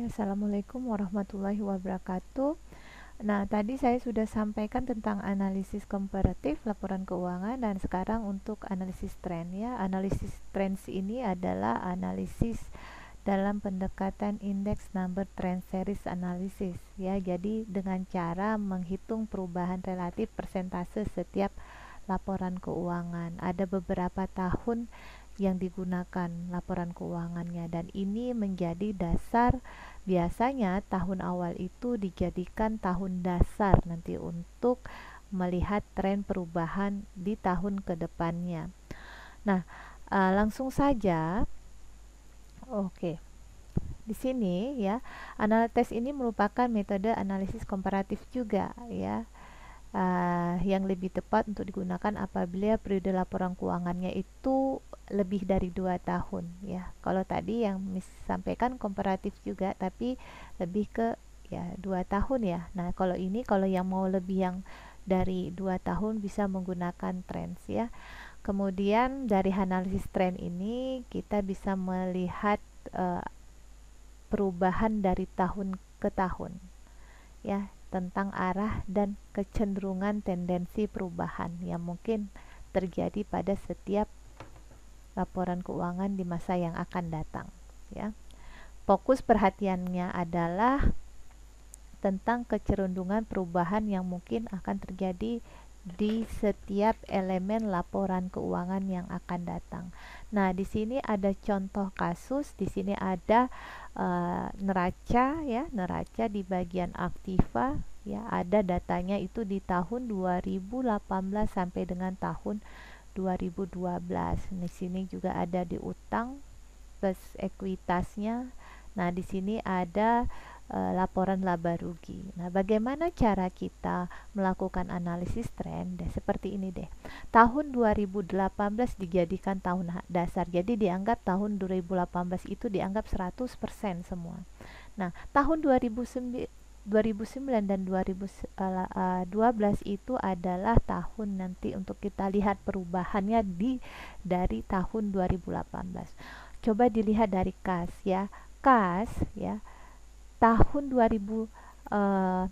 Assalamualaikum warahmatullahi wabarakatuh. Nah, tadi saya sudah sampaikan tentang analisis komparatif laporan keuangan dan sekarang untuk analisis tren ya. Analisis trends ini adalah analisis dalam pendekatan Index Number Trend Series Analysis ya. Jadi dengan cara menghitung perubahan relatif persentase setiap laporan keuangan. Ada beberapa tahun yang digunakan laporan keuangannya dan ini menjadi dasar. Biasanya tahun awal itu dijadikan tahun dasar nanti untuk melihat tren perubahan di tahun kedepannya. Nah, langsung saja. Oke. Di sini ya, analisis ini merupakan metode analisis komparatif juga ya. Yang lebih tepat untuk digunakan apabila periode laporan keuangannya itu lebih dari 2 tahun ya. Kalau tadi yang disampaikan komparatif juga tapi lebih ke ya 2 tahun ya. Nah, kalau ini kalau yang mau lebih yang dari 2 tahun bisa menggunakan trends ya. Kemudian dari analisis tren ini kita bisa melihat perubahan dari tahun ke tahun ya, tentang arah dan kecenderungan tendensi perubahan yang mungkin terjadi pada setiap laporan keuangan di masa yang akan datang ya. Fokus perhatiannya adalah tentang kecenderungan perubahan yang mungkin akan terjadi di setiap elemen laporan keuangan yang akan datang. Nah, di sini ada contoh kasus, di sini ada neraca ya, neraca di bagian aktiva ya, ada datanya itu di tahun 2018 sampai dengan tahun 2012. Di sini juga ada di utang plus ekuitasnya. Nah, di sini ada laporan laba rugi. Nah, bagaimana cara kita melakukan analisis tren? Seperti ini deh. Tahun 2018 dijadikan tahun dasar. Jadi dianggap tahun 2018 itu dianggap 100% semua. Nah, tahun 2009 dan 2012 itu adalah tahun nanti untuk kita lihat perubahannya dari tahun 2018. Coba dilihat dari kas ya. Kas ya, tahun 2019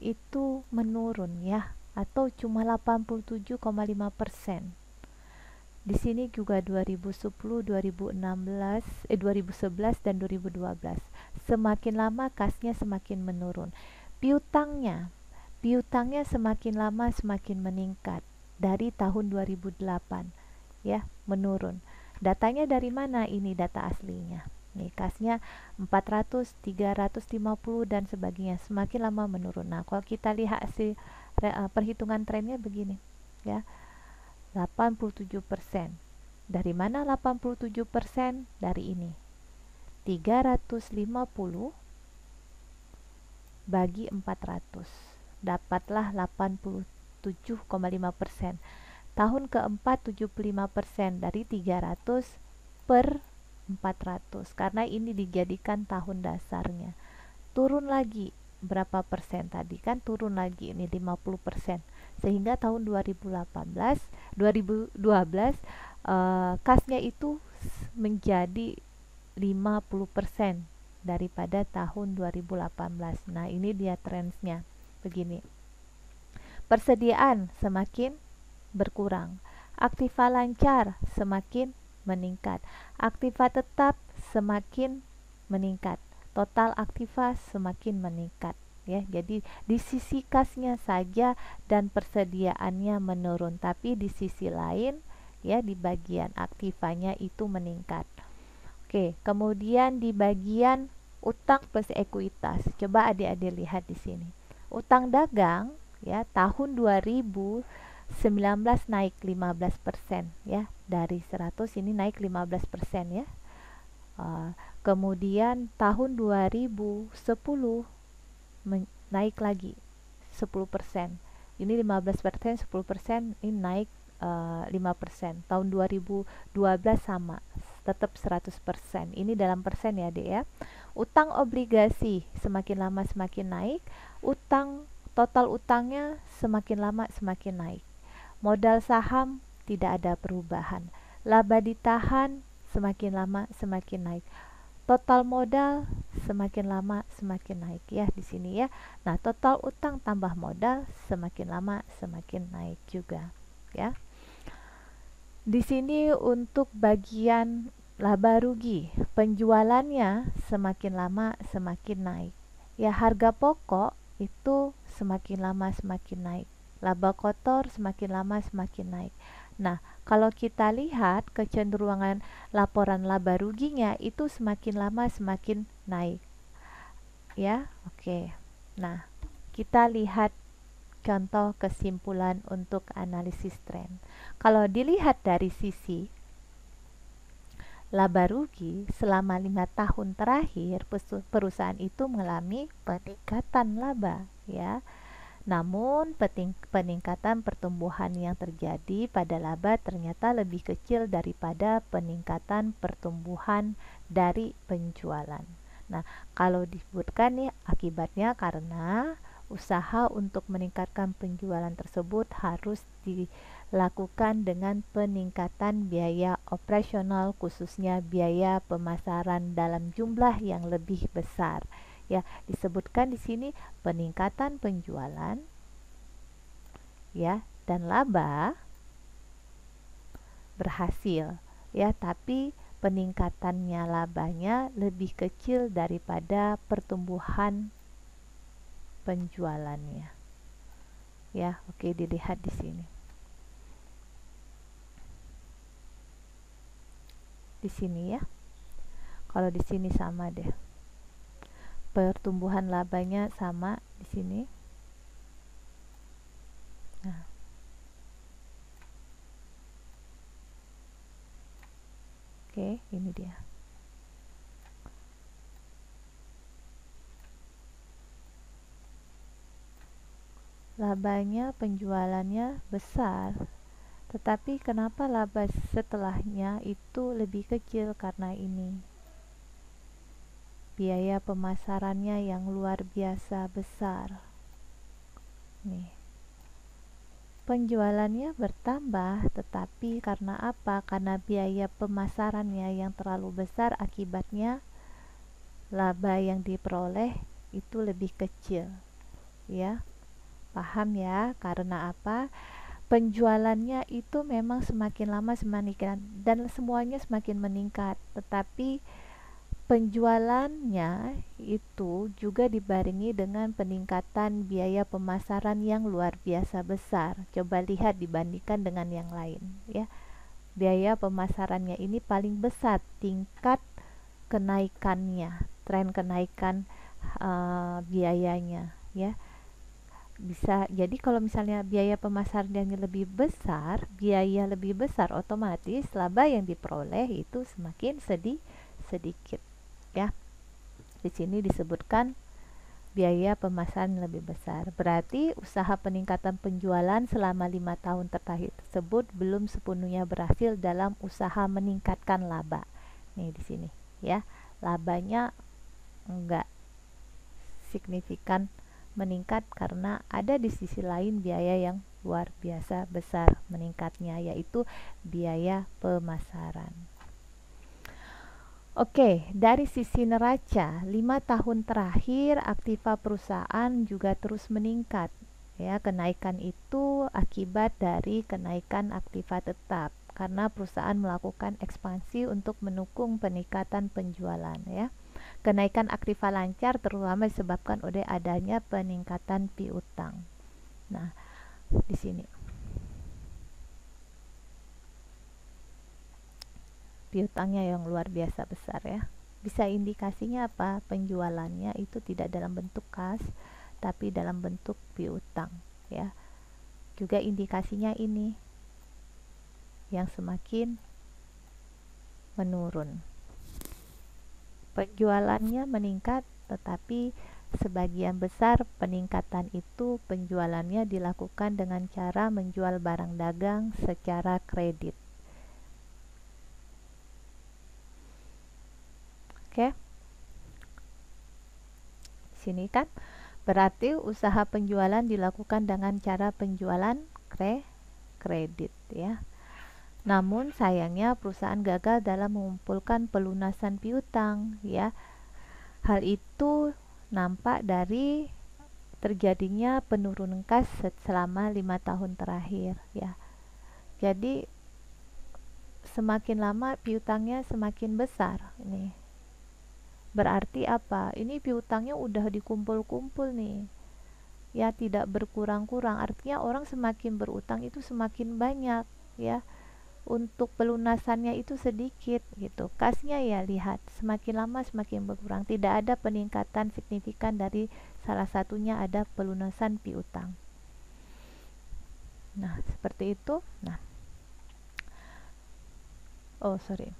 itu menurun ya, atau cuma 87,5%. Di sini juga 2010, 2016, 2011 dan 2012. Semakin lama kasnya semakin menurun. Piutangnya semakin lama semakin meningkat dari tahun 2008 ya, menurun. Datanya dari mana? Ini data aslinya. Nih, kasnya 400, 350 dan sebagainya, semakin lama menurun. Nah, kalau kita lihat perhitungan trennya begini ya. 87%. Dari mana 87%? Dari ini. 350 bagi 400. Dapatlah 87,5%. Tahun keempat 75% dari 300 per 400 karena ini dijadikan tahun dasarnya. Turun lagi berapa persen tadi kan, turun lagi ini 50%. Sehingga tahun 2012 kasnya itu menjadi 50% daripada tahun 2018. Nah, ini dia trendsnya. Begini. Persediaan semakin berkurang. Aktiva lancar semakin meningkat. Aktiva tetap semakin meningkat. Total aktiva semakin meningkat ya. Jadi di sisi kasnya saja dan persediaannya menurun, tapi di sisi lain ya, di bagian aktivanya itu meningkat. Oke, kemudian di bagian utang plus ekuitas. Coba adik-adik lihat di sini. Utang dagang ya, tahun 2019 naik 15% ya, dari 100 ini naik 15% ya. Kemudian tahun 2010 naik lagi 10%. Ini 15%, 10%, ini naik 5%. Tahun 2012 sama, tetap 100%. Ini dalam persen ya, Dek ya. Utang obligasi semakin lama semakin naik. Total utangnya semakin lama semakin naik. Modal saham tidak ada perubahan. Laba ditahan semakin lama semakin naik. total modal semakin lama semakin naik ya di sini ya. Nah, total utang tambah modal semakin lama semakin naik juga ya. Di sini untuk bagian laba rugi, penjualannya semakin lama semakin naik. Ya, harga pokok itu semakin lama semakin naik. Laba kotor semakin lama semakin naik. Nah, kalau kita lihat kecenderungan laporan laba ruginya itu semakin lama semakin naik. Ya, oke. Nah, kita lihat contoh kesimpulan untuk analisis tren. Kalau dilihat dari sisi laba rugi selama 5 tahun terakhir perusahaan itu mengalami peningkatan laba ya. Namun peningkatan pertumbuhan yang terjadi pada laba ternyata lebih kecil daripada peningkatan pertumbuhan dari penjualan. Nah, kalau disebutkan nih akibatnya karena usaha untuk meningkatkan penjualan tersebut harus dilakukan dengan peningkatan biaya operasional, khususnya biaya pemasaran dalam jumlah yang lebih besar. Ya, disebutkan di sini peningkatan penjualan ya dan laba berhasil ya, tapi peningkatannya labanya lebih kecil daripada pertumbuhan penjualannya. Ya, oke, dilihat di sini. Di sini ya. Kalau di sini sama deh. Pertumbuhan labanya sama di sini. Nah. Oke, ini dia. Labanya, penjualannya besar, tetapi kenapa laba setelahnya itu lebih kecil? Karena ini biaya pemasarannya yang luar biasa besar. Nih, penjualannya bertambah, tetapi karena apa? Karena biaya pemasarannya yang terlalu besar, akibatnya laba yang diperoleh itu lebih kecil ya. Paham ya? Karena apa? Penjualannya itu memang semakin lama semakin dan semuanya semakin meningkat, tetapi penjualannya itu juga dibarengi dengan peningkatan biaya pemasaran yang luar biasa besar. Coba lihat dibandingkan dengan yang lain ya. Biaya pemasarannya ini paling besar tingkat kenaikannya, tren kenaikan biayanya ya. Bisa jadi kalau misalnya biaya pemasarannya lebih besar, biaya lebih besar, otomatis laba yang diperoleh itu semakin sedikit ya. Di sini disebutkan biaya pemasaran lebih besar, berarti usaha peningkatan penjualan selama 5 tahun terakhir tersebut belum sepenuhnya berhasil dalam usaha meningkatkan laba. Nih di sini ya, labanya enggak signifikan meningkat karena ada di sisi lain biaya yang luar biasa besar meningkatnya, yaitu biaya pemasaran. Oke, dari sisi neraca 5 tahun terakhir aktiva perusahaan juga terus meningkat ya. Kenaikan itu akibat dari kenaikan aktiva tetap karena perusahaan melakukan ekspansi untuk mendukung peningkatan penjualan ya. Kenaikan aktiva lancar terutama disebabkan oleh adanya peningkatan piutang. Nah, di sini piutangnya yang luar biasa besar ya. Bisa indikasinya apa? Penjualannya itu tidak dalam bentuk kas, tapi dalam bentuk piutang ya. Juga indikasinya ini yang semakin menurun. Penjualannya meningkat, tetapi sebagian besar peningkatan itu penjualannya dilakukan dengan cara menjual barang dagang secara kredit. Oke. Sini kan berarti usaha penjualan dilakukan dengan cara penjualan kredit ya. Namun sayangnya perusahaan gagal dalam mengumpulkan pelunasan piutang ya. Hal itu nampak dari terjadinya penurunan kas selama 5 tahun terakhir ya. Jadi semakin lama piutangnya semakin besar ini. Berarti apa? Ini piutangnya udah dikumpul-kumpul nih. Ya tidak berkurang-kurang. Artinya orang semakin berutang itu semakin banyak ya. Untuk pelunasannya itu sedikit gitu. Kasnya ya lihat semakin lama semakin berkurang. Tidak ada peningkatan signifikan dari salah satunya ada pelunasan piutang. Nah, seperti itu. Nah, oh sorry.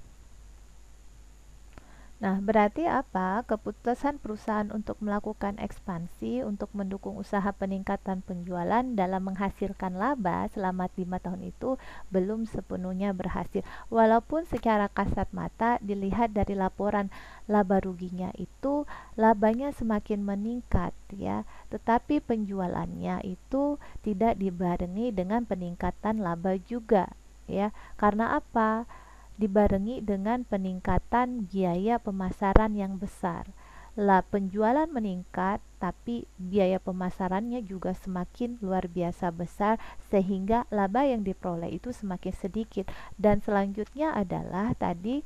Nah, berarti apa? Keputusan perusahaan untuk melakukan ekspansi untuk mendukung usaha peningkatan penjualan dalam menghasilkan laba selama 5 tahun itu belum sepenuhnya berhasil. Walaupun secara kasat mata dilihat dari laporan laba ruginya itu labanya semakin meningkat ya, tetapi penjualannya itu tidak dibarengi dengan peningkatan laba juga ya. Karena apa? Dibarengi dengan peningkatan biaya pemasaran yang besar. Penjualan meningkat, tapi biaya pemasarannya juga semakin luar biasa besar sehingga laba yang diperoleh itu semakin sedikit. Dan selanjutnya adalah tadi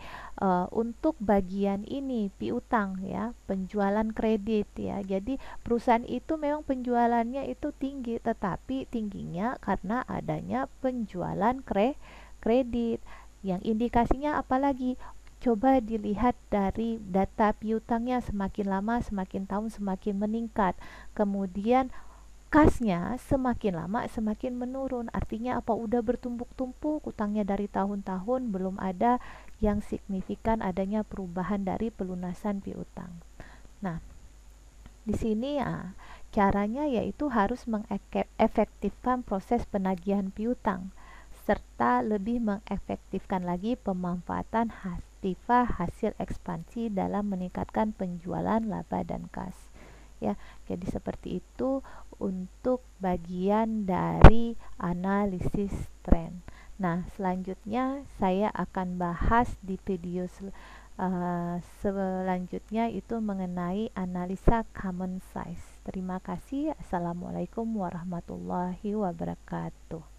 untuk bagian ini piutang ya, penjualan kredit ya. Jadi perusahaan itu memang penjualannya itu tinggi, tetapi tingginya karena adanya penjualan kredit. Yang indikasinya apalagi? Coba dilihat dari data piutangnya semakin lama semakin tahun semakin meningkat. Kemudian kasnya semakin lama semakin menurun. Artinya apa? Udah bertumpuk-tumpuk utangnya dari tahun-tahun belum ada yang signifikan adanya perubahan dari pelunasan piutang. Nah, di sini ya caranya yaitu harus mengefektifkan proses penagihan piutang serta lebih mengefektifkan lagi pemanfaatan aktiva hasil ekspansi dalam meningkatkan penjualan laba dan kas ya. Jadi seperti itu untuk bagian dari analisis tren. Nah, selanjutnya saya akan bahas di video selanjutnya itu mengenai analisa common size. Terima kasih. Assalamualaikum warahmatullahi wabarakatuh.